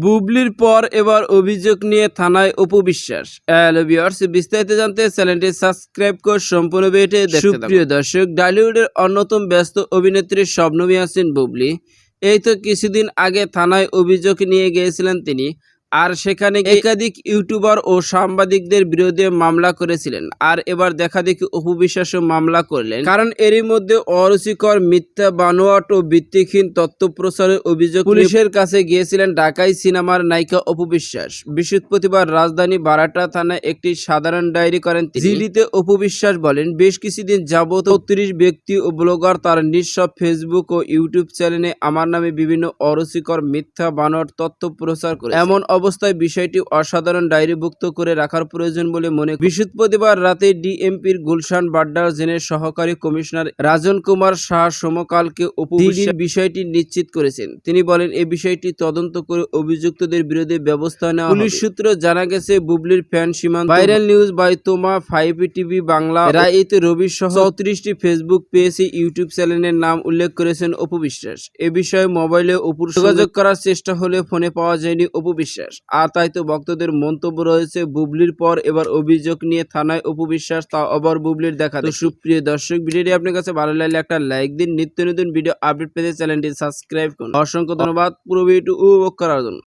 বুবলির পর এবার অভিযোগ নিয়ে থানায় অপু বিশ্বাস। হ্যালো ভিউয়ার্স, বিস্তারিত জানতে চ্যানেলটি সাবস্ক্রাইব করে সম্পূর্ণ ভিডিওটি দেখতে থাকুন। সুপ্রিয় দর্শক, টলিউডের অন্যতম ব্যস্ত অভিনেত্রী শবনমী ইয়াসমিন বুবলি এই তো কিছুদিন আগে থানায় অভিযোগ নিয়ে গিয়েছিলেন তিনি। আর সেখানে একাধিক ইউটিউবার ও সাংবাদিকদের বিরুদ্ধে মামলা করেছিলেন। আর এবার দেখা দেখি অপু বিশ্বাসও মামলা করলেন, কারণ এরই মধ্যে অরুচিকর, মিথ্যা, বানোয়াট ও ভিত্তিহীন তথ্য প্রচারের অভিযোগ পুলিশের কাছে গিয়েছিলেন ঢাকাই সিনেমার নায়িকা অপু বিশ্বাস। বৃহস্পতিবার রাজধানী বারাটা থানায় একটি সাধারণ ডায়েরি করেন তিনি। জিডিতে অপু বিশ্বাস বলেন, বেশ কিছুদিন যাবত ৩০ ব্যক্তি ও ব্লগার তার নিজ সব ফেসবুক ও ইউটিউব চ্যানেলে আমার নামে বিভিন্ন অরুচিকর, মিথ্যা, বানোয়াট তথ্য প্রচার করে। এমন অবস্থায় বিষয়টি অসাধারণ ডায়েরিভুক্ত করে রাখার প্রয়োজন বলে মনে করেন। বৃহস্পতিবার রাতে ডিএমপির গুলশান বাড্ডার জেনের সহকারী কমিশনার রাজন কুমার শাহ সমকালকে অপু বিশ্বাস বিষয়টি নিশ্চিত করেছেন। তিনি বলেন, এই বিষয়টি তদন্ত করে অভিযুক্তদের বিরুদ্ধে ব্যবস্থা নেওয়া হবে। পুলিশ সূত্রে জানা গেছে, বুবলির ফ্যান সীমান্ত, ভাইরাল নিউজ বাই তোমা, 5 টিভি বাংলা, রাইত রবি সহ 34টি ফেসবুক পেজ, ইউটিউব চ্যানেলের নাম উল্লেখ করেছেন অপু বিশ্বাস। এ বিষয়ে মোবাইলে অপুর যোগাযোগ করার চেষ্টা হলে ফোনে পাওয়া যায়নি অপু বিশ্বাস। আর তাই তো ভক্তদের মন্তব্য রয়েছে, বুবলির পর এবার অভিযোগ নিয়ে থানায় অপু বিশ্বাস, তা আবার বুবলির দেখা। তো সুপ্রিয় দর্শক, ভিডিওটি আপনার কাছে ভালো লাগলে একটা লাইক দিন। নিত্য নতুন ভিডিও আপডেট পেতে চ্যানেলটি সাবস্ক্রাইব করুন। অসংখ্য ধন্যবাদ পুরো ভিডিওটি উপভোগ করার জন্য।